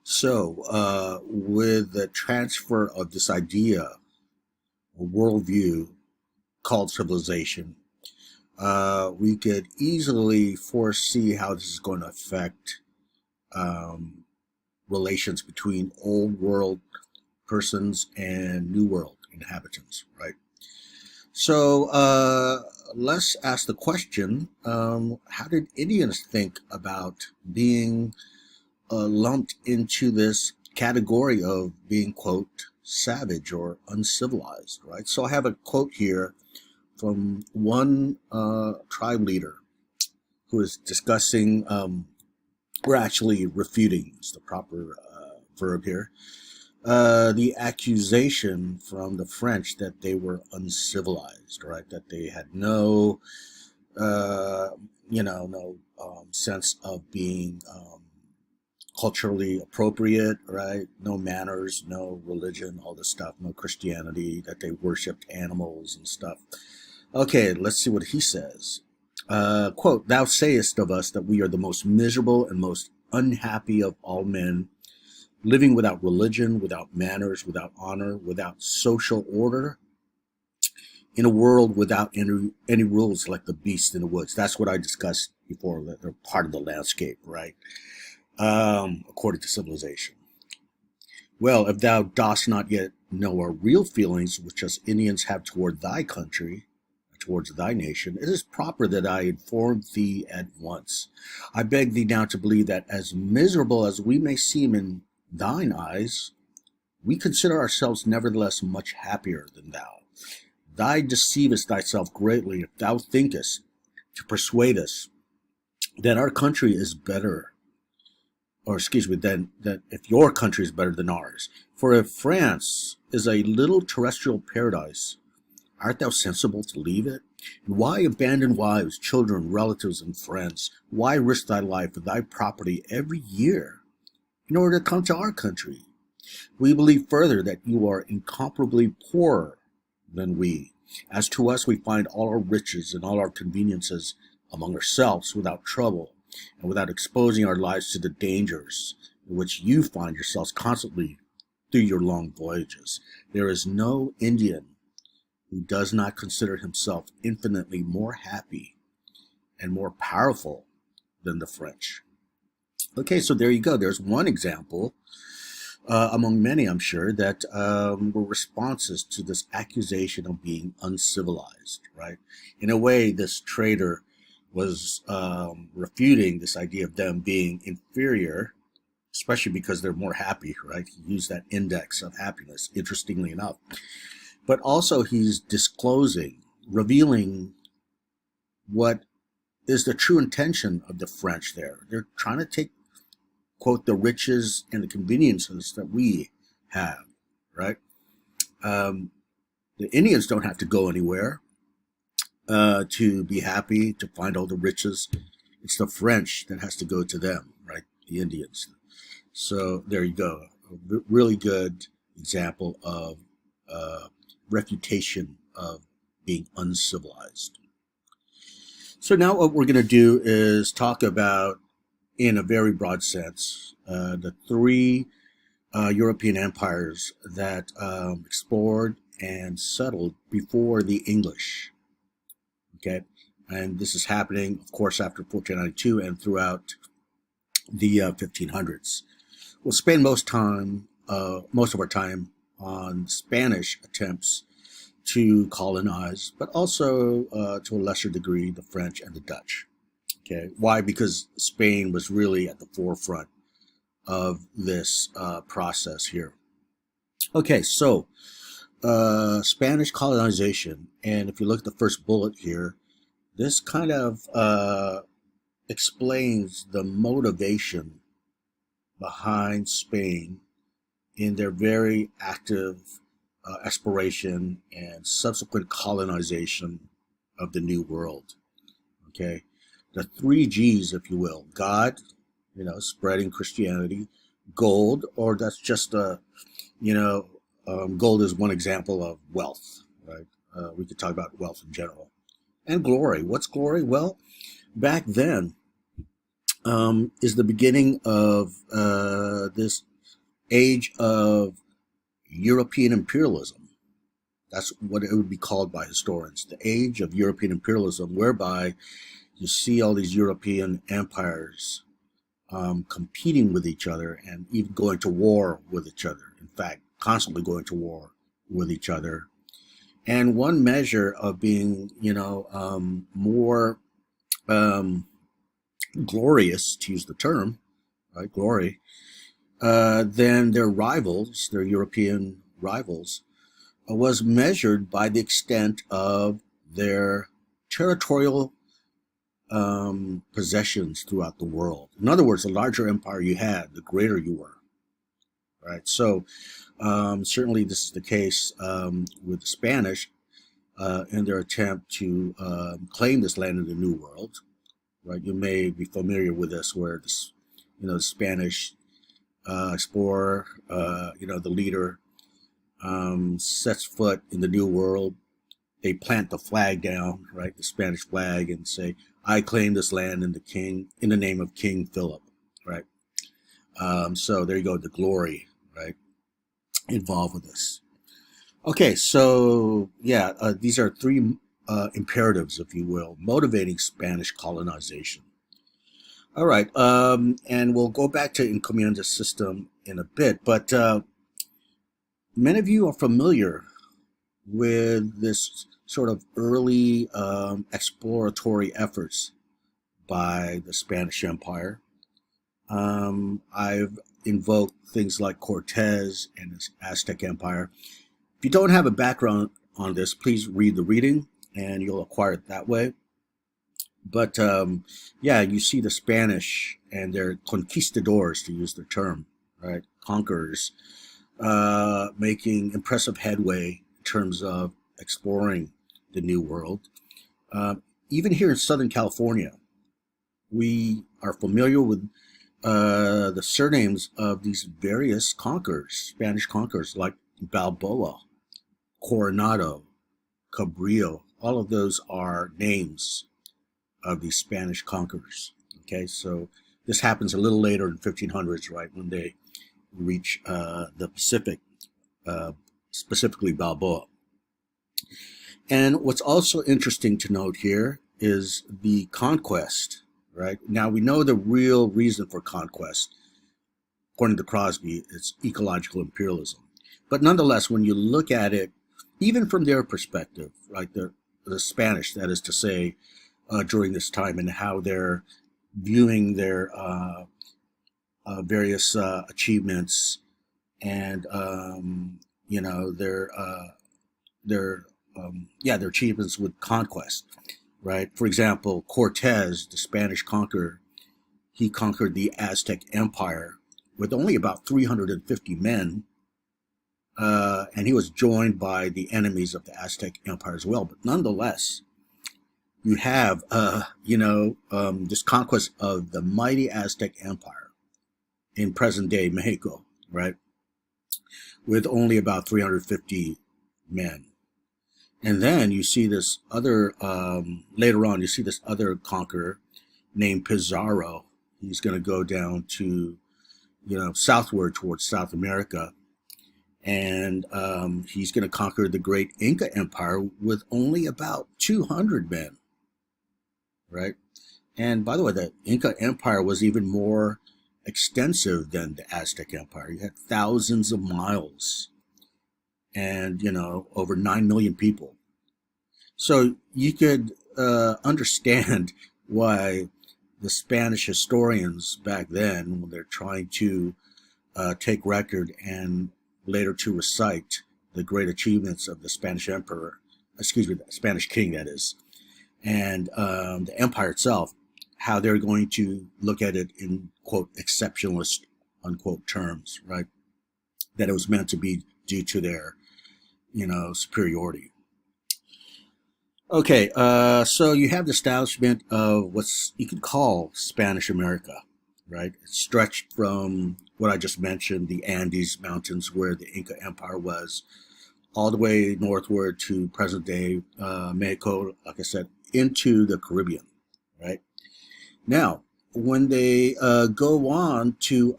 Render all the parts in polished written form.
With the transfer of this idea, a worldview called civilization, we could easily foresee how this is going to affect um, relations between old world persons and new world inhabitants, right? So let's ask the question, how did Indians think about being lumped into this category of being, quote, savage or uncivilized, right? So I have a quote here from one tribe leader who is discussing, or actually refuting, is the proper verb here, the accusation from the French that they were uncivilized, right? That they had no, uh, no sense of being culturally appropriate, right? No manners, no religion, all this stuff, no Christianity, that they worshipped animals and stuff. Okay, let's see what he says. Quote, thou sayest of us that we are the most miserable and most unhappy of all men, living without religion, without manners, without honor, without social order, in a world without any rules like the beasts in the woods. That's what I discussed before, that they're part of the landscape, right? According to civilization. Well, if thou dost not yet know our real feelings, which us Indians have toward thy country, towards thy nation, it is proper that I inform thee at once. I beg thee now to believe that as miserable as we may seem in thine eyes, we consider ourselves nevertheless much happier than thou. Thou deceivest thyself greatly if thou thinkest to persuade us that our country is better, or excuse me, that if your country is better than ours. For if France is a little terrestrial paradise, art thou sensible to leave it? And why abandon wives, children, relatives, and friends? Why risk thy life and thy property every year in order to come to our country? We believe further that you are incomparably poorer than we. As to us, we find all our riches and all our conveniences among ourselves without trouble and without exposing our lives to the dangers in which you find yourselves constantly through your long voyages. There is no Indian who does not consider himself infinitely more happy and more powerful than the French. Okay, so there you go. There's one example, among many, I'm sure, that were responses to this accusation of being uncivilized, right? In a way, this trader was refuting this idea of them being inferior, especially because they're more happy, right? He used that index of happiness, interestingly enough. But also he's disclosing, revealing what is the true intention of the French there. They're trying to take, quote, the riches and the conveniences that we have, right? Um, the Indians don't have to go anywhere to be happy, to find all the riches. It's the French that has to go to them, right? The Indians. So there you go. A really good example of refutation of being uncivilized. So now what we're going to do is talk about, in a very broad sense, the three European empires that explored and settled before the English. Okay, and this is happening, of course, after 1492 and throughout the 1500s. We'll spend most of our time on Spanish attempts to colonize, but also to a lesser degree the French and the Dutch. Okay, why? Because Spain was really at the forefront of this process here. Okay, so Spanish colonization, and if you look at the first bullet here, this kind of explains the motivation behind Spain in their very active exploration and subsequent colonization of the New World. Okay, the three G's, if you will: God, spreading Christianity; gold, or that's just gold is one example of wealth, right? We could talk about wealth in general. And glory. What's glory? Well, back then is the beginning of this age of European imperialism. That's what it would be called by historians, the age of European imperialism, whereby you see all these European empires competing with each other and even going to war with each other. In fact, constantly going to war with each other. And one measure of being, more glorious, to use the term, right, glory, than their rivals, their European rivals, was measured by the extent of their territorial possessions throughout the world. In other words, the larger empire you had, the greater you were. Right. So certainly this is the case with the Spanish in their attempt to claim this land in the New World. Right. You may be familiar with this, where this, the Spanish explorer, the leader, sets foot in the New World. They plant the flag down, right, the Spanish flag, and say, "I claim this land in the name of King Philip," right? So there you go, the glory, right, involved with this. Okay, so yeah, these are three imperatives, if you will, motivating Spanish colonization. All right, and we'll go back to encomienda system in a bit, but many of you are familiar with this sort of early exploratory efforts by the Spanish Empire. I've invoked things like Cortez and his Aztec Empire. If you don't have a background on this, please read the reading and you'll acquire it that way. But yeah, you see the Spanish and their conquistadors, to use their term, right? Conquerors, making impressive headway in terms of exploring the New World. Even here in Southern California, we are familiar with the surnames of these various conquerors, Spanish conquerors, like Balboa, Coronado, Cabrillo. All of those are names of these Spanish conquerors. Okay, so this happens a little later in 1500s, right, when they reach the Pacific, specifically Balboa. And what's also interesting to note here is the conquest, right? Now we know the real reason for conquest, according to Crosby, it's ecological imperialism. But nonetheless, when you look at it, even from their perspective, right, the Spanish, that is to say, during this time, and how they're viewing their various achievements and their achievements with conquest, right? For example, Cortez, the Spanish conqueror, he conquered the Aztec Empire with only about 350 men, and he was joined by the enemies of the Aztec Empire as well. But nonetheless, you have this conquest of the mighty Aztec Empire in present-day Mexico, right, with only about 350 men. And then you see this other, later on, you see this other conqueror named Pizarro. He's going to go down to, southward towards South America. And he's going to conquer the great Inca Empire with only about 200 men, right? And by the way, the Inca Empire was even more extensive than the Aztec Empire. You had thousands of miles and, over 9 million people. So you could understand why the Spanish historians back then, when they're trying to take record and later to recite the great achievements of the Spanish emperor, the Spanish king, that is, and the empire itself, how they're going to look at it in, quote, exceptionalist, unquote, terms, right? That it was meant to be due to their, superiority. Okay, so you have the establishment of what's you could call Spanish America, right? It stretched from what I just mentioned, the Andes Mountains, where the Inca Empire was, all the way northward to present-day Mexico, like I said, into the Caribbean, right? Now, when they go on to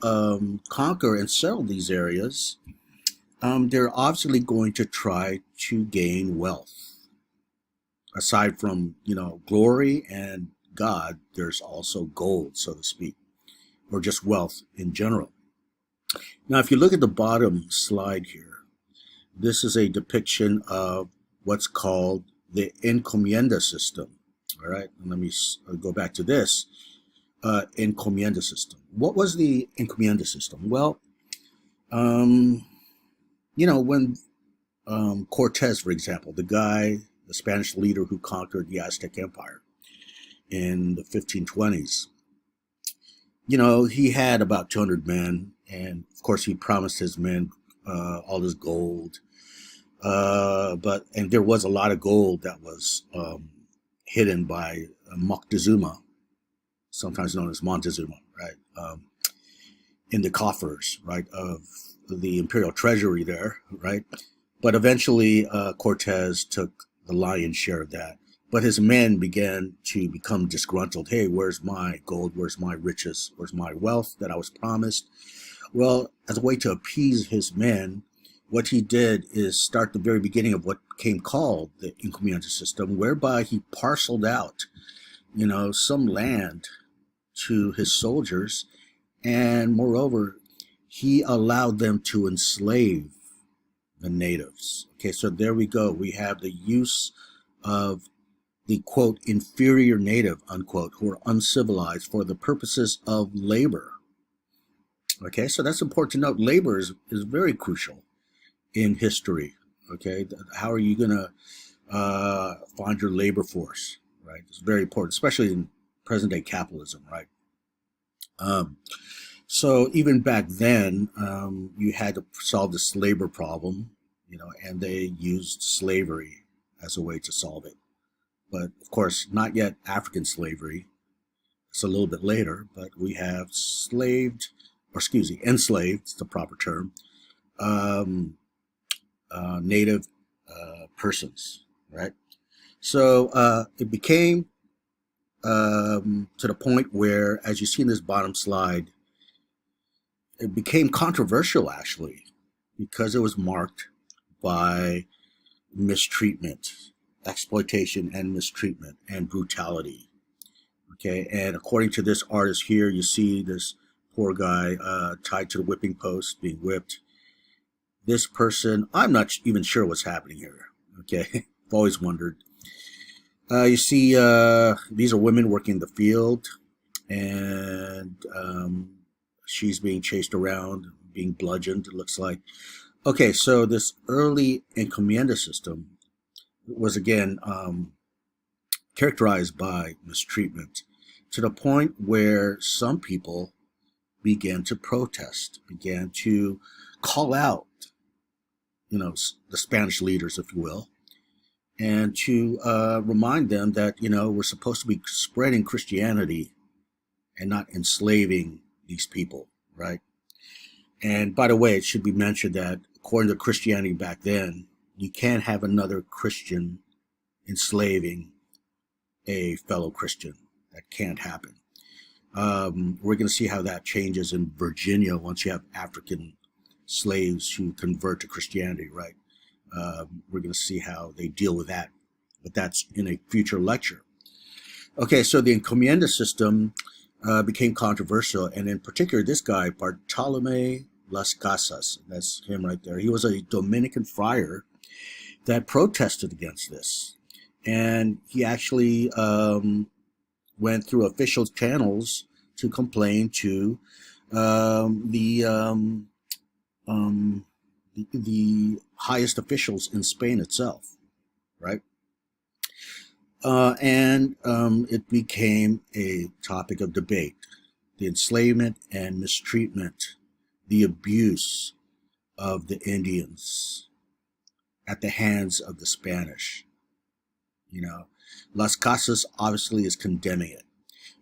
conquer and settle these areas, they're obviously going to try to gain wealth. Aside from, glory and God, there's also gold, so to speak, or just wealth in general. Now, if you look at the bottom slide here, this is a depiction of what's called the encomienda system. All right, and let me go back to this encomienda system. What was the encomienda system? Well, when Cortez, for example, the Spanish leader who conquered the Aztec Empire in the 1520s, he had about 200 men, and of course he promised his men all this gold. And there was a lot of gold that was hidden by Moctezuma, sometimes known as Montezuma, right, in the coffers, right, of the imperial treasury there, right. But eventually Cortez took the lion's share of that. But his men began to become disgruntled. Hey, where's my gold? Where's my riches? Where's my wealth that I was promised? Well, as a way to appease his men, what he did is start the very beginning of what became called the encomienda system, whereby he parceled out, some land to his soldiers, and moreover, he allowed them to enslave the natives. Okay, so there we go. We have the use of the, quote, inferior native, unquote, who are uncivilized for the purposes of labor. Okay, so that's important to note. Labor is very crucial in history. Okay, how are you going to find your labor force, right? It's very important, especially in present day capitalism, right? So even back then, you had to solve this labor problem, and they used slavery as a way to solve it. But of course, not yet African slavery. It's a little bit later, but we have enslaved, it's the proper term, native persons, right? So it became to the point where, as you see in this bottom slide, it became controversial actually, because it was marked by mistreatment, exploitation and mistreatment and brutality. Okay, and according to this artist here, you see this poor guy tied to the whipping post, being whipped. This person, I'm not even sure what's happening here. Okay, I've always wondered. You see, these are women working the field, and she's being chased around, being bludgeoned, it looks like. Okay, so this early encomienda system was again characterized by mistreatment, to the point where some people began to protest, began to call out, the Spanish leaders, if you will, and to remind them that, we're supposed to be spreading Christianity and not enslaving these people, right? And by the way, it should be mentioned that according to Christianity back then, you can't have another Christian enslaving a fellow Christian. That can't happen. We're going to see how that changes in Virginia once you have African slaves who convert to Christianity, right? We're going to see how they deal with that, but that's in a future lecture. Okay, so the encomienda system became controversial, and in particular, this guy, Bartolome Las Casas, that's him right there. He was a Dominican friar that protested against this, and he actually went through official channels to complain to the highest officials in Spain itself, right? And it became a topic of debate. The enslavement and mistreatment, the abuse of the Indians at the hands of the Spanish. Las Casas obviously is condemning it.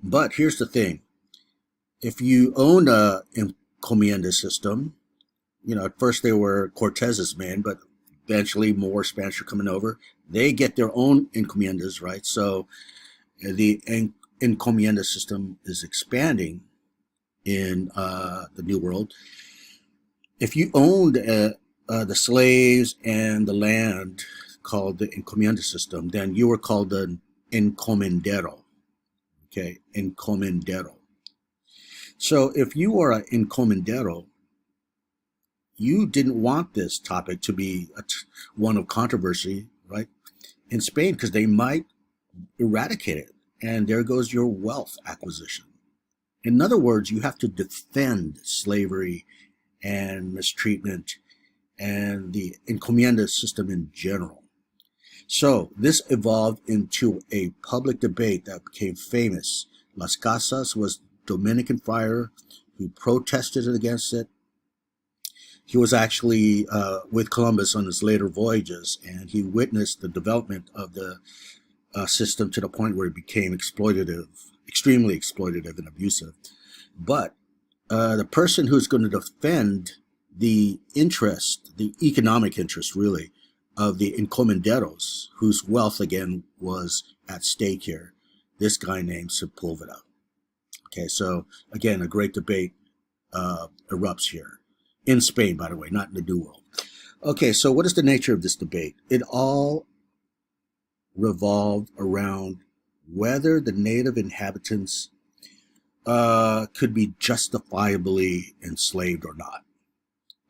But here's the thing. If you own a encomienda system, at first they were Cortez's men, but eventually more Spanish are coming over. They get their own encomiendas, right? So the encomienda system is expanding in the New World, if you owned the slaves and the land called the encomienda system, then you were called an encomendero. Okay, encomendero. So if you are an encomendero, you didn't want this topic to be one of controversy, right, in Spain, because they might eradicate it. And there goes your wealth acquisition. In other words, you have to defend slavery and mistreatment and the encomienda system in general. So this evolved into a public debate that became famous. Las Casas was Dominican friar who protested against it. He was actually with Columbus on his later voyages, and he witnessed the development of the system to the point where it became exploitative, extremely exploitative and abusive. But the person who's going to defend the interest, the economic interest really, of the encomenderos, whose wealth again was at stake here, this guy named Sepulveda. Okay, so again, a great debate erupts here. In Spain, by the way, not in the New World. Okay, so what is the nature of this debate? It all revolved around whether the native inhabitants could be justifiably enslaved or not.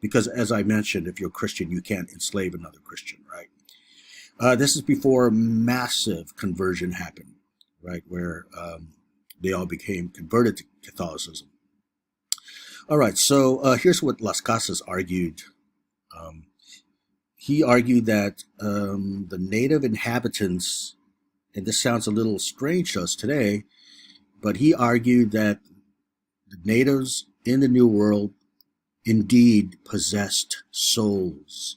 Because as I mentioned, if you're a Christian, you can't enslave another Christian, right? This is before massive conversion happened, right, where they all became converted to Catholicism. All right, so here's what Las Casas argued. He argued that the native inhabitants, and this sounds a little strange to us today, but he argued that the natives in the New World indeed possessed souls.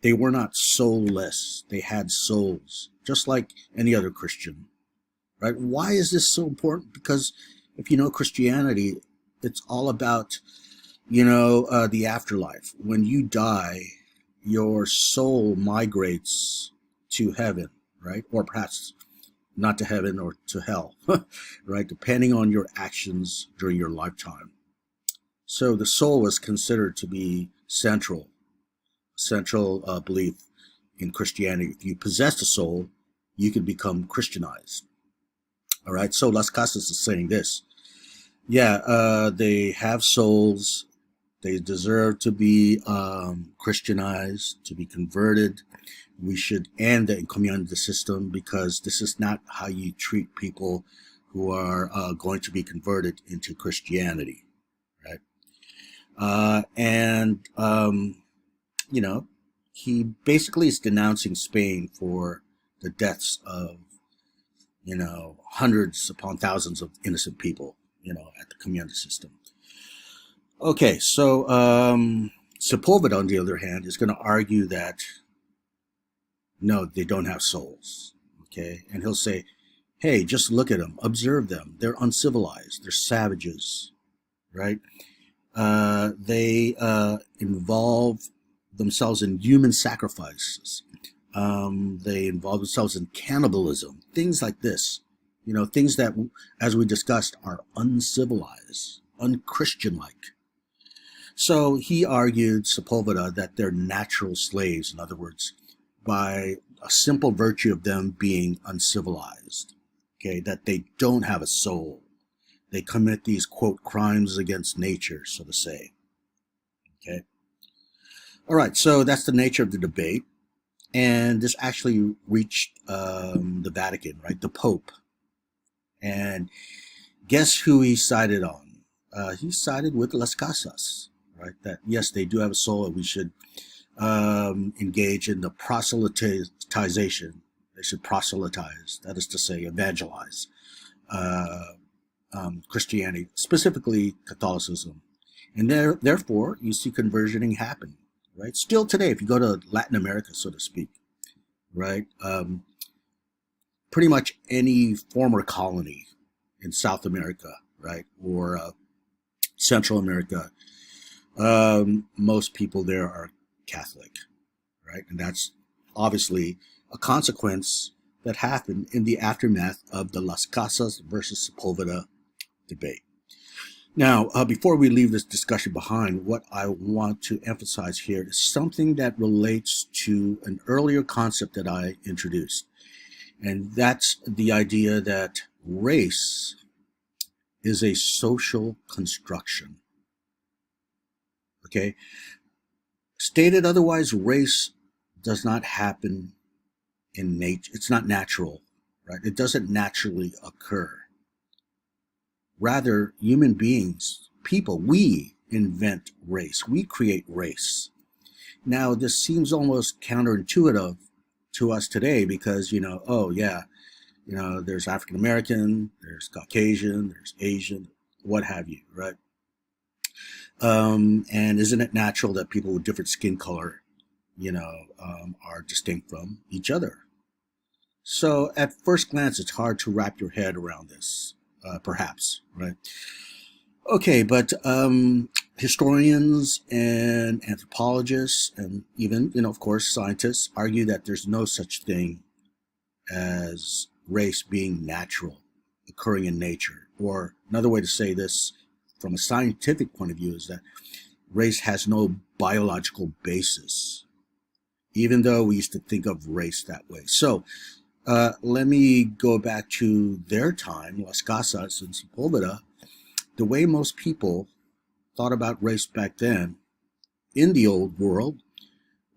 They were not soulless. They had souls, just like any other Christian, right? Why is this so important? Because if you know Christianity, it's all about, the afterlife. When you die, your soul migrates to heaven, right? Or perhaps not to heaven or to hell, right? Depending on your actions during your lifetime. So the soul was considered to be central belief in Christianity. If you possessed a soul, you could become Christianized. All right, so Las Casas is saying this. Yeah, they have souls. They deserve to be Christianized, to be converted. We should end the encomienda system because this is not how you treat people who are going to be converted into Christianity, right? He basically is denouncing Spain for the deaths of, hundreds upon thousands of innocent people, at the encomienda system. Okay, so Sepulveda, on the other hand, is going to argue that, no, they don't have souls, okay? And he'll say, hey, just look at them, observe them. They're uncivilized, they're savages, right? They involve themselves in human sacrifices. They involve themselves in cannibalism, things like this. Things that, as we discussed, are uncivilized, unchristian-like. So he argued, Sepulveda, that they're natural slaves, in other words, by a simple virtue of them being uncivilized, okay, that they don't have a soul. They commit these, quote, crimes against nature, so to say. Okay. All right, so that's the nature of the debate. And this actually reached the Vatican, right, the Pope. And guess who he sided on? He sided with Las Casas, right, that, yes, they do have a soul and we should engage in the proselytization. They should proselytize, that is to say, evangelize Christianity, specifically Catholicism. And therefore, you see conversioning happen, right? Still today, if you go to Latin America, so to speak, right? Pretty much any former colony in South America, right? Or Central America, most people there are Catholic, right? And that's obviously a consequence that happened in the aftermath of the Las Casas versus Sepulveda debate. Now, before we leave this discussion behind, what I want to emphasize here is something that relates to an earlier concept that I introduced. And that's the idea that race is a social construction. Okay? Stated otherwise, race does not happen in nature. It's not natural, right? It doesn't naturally occur. Rather, human beings, people, we invent race. We create race. Now, this seems almost counterintuitive to us today because, oh yeah, there's African American, there's Caucasian, there's Asian, what have you, right? And isn't it natural that people with different skin color, are distinct from each other? So at first glance, it's hard to wrap your head around this. Perhaps, right? Okay, but historians and anthropologists and even, of course, scientists argue that there's no such thing as race being natural, occurring in nature. Or another way to say this from a scientific point of view is that race has no biological basis, even though we used to think of race that way. So, let me go back to their time, Las Casas and Sepulveda. The way most people thought about race back then in the old world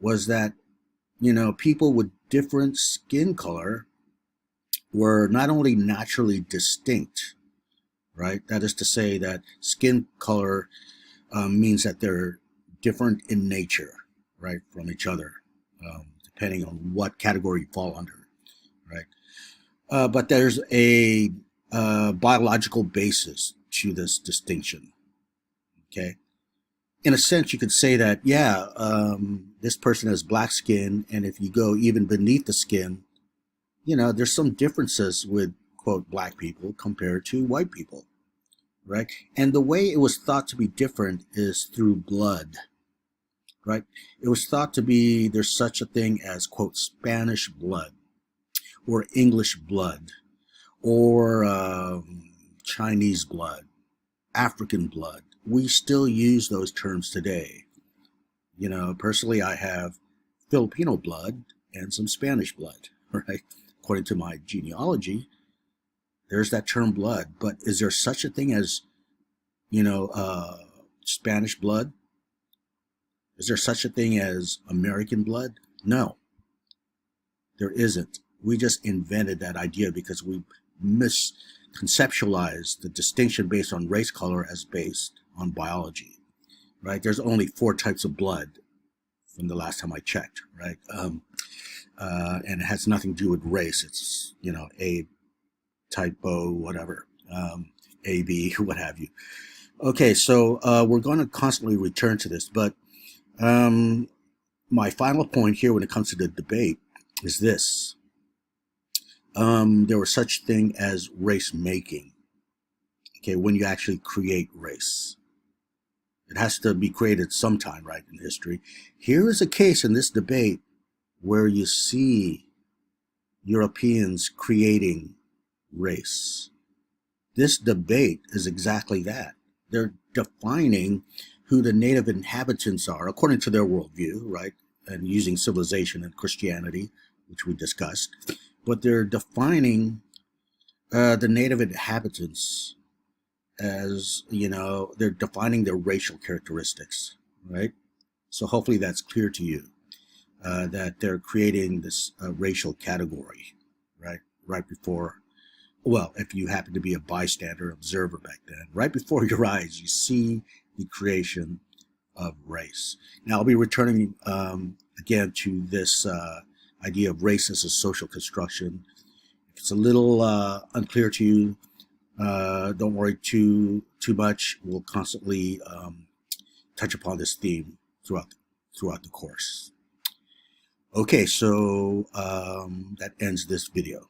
was that, people with different skin color were not only naturally distinct, right? That is to say that skin color means that they're different in nature, right, from each other, depending on what category you fall under. Right, but there's a biological basis to this distinction. Okay, in a sense, you could say that this person has black skin, and if you go even beneath the skin, there's some differences with quote black people compared to white people, right? And the way it was thought to be different is through blood, right? It was thought to be there's such a thing as quote Spanish blood, or English blood, or Chinese blood, African blood. We still use those terms today. Personally, I have Filipino blood and some Spanish blood, right? According to my genealogy, there's that term blood. But is there such a thing as, Spanish blood? Is there such a thing as American blood? No, there isn't. We just invented that idea because we misconceptualized the distinction based on race color as based on biology, right? There's only 4 types of blood from the last time I checked, right? And it has nothing to do with race. It's, A type O, whatever, AB, what have you. Okay, so we're going to constantly return to this, but my final point here when it comes to the debate is this. There was such thing as race making. Okay, when you actually create race, it has to be created sometime, right, in history. Here is a case in this debate where you see Europeans creating race. This debate is exactly that. They're defining who the native inhabitants are according to their worldview, right, and using civilization and Christianity, which we discussed. But they're defining the native inhabitants as, they're defining their racial characteristics, right? So hopefully that's clear to you, that they're creating this racial category, right? Right before, well, if you happen to be a bystander, observer back then, right before your eyes, you see the creation of race. Now I'll be returning again to this idea of race as a social construction. If it's a little unclear to you, don't worry too much. We'll constantly touch upon this theme throughout the course. Okay, so that ends this video.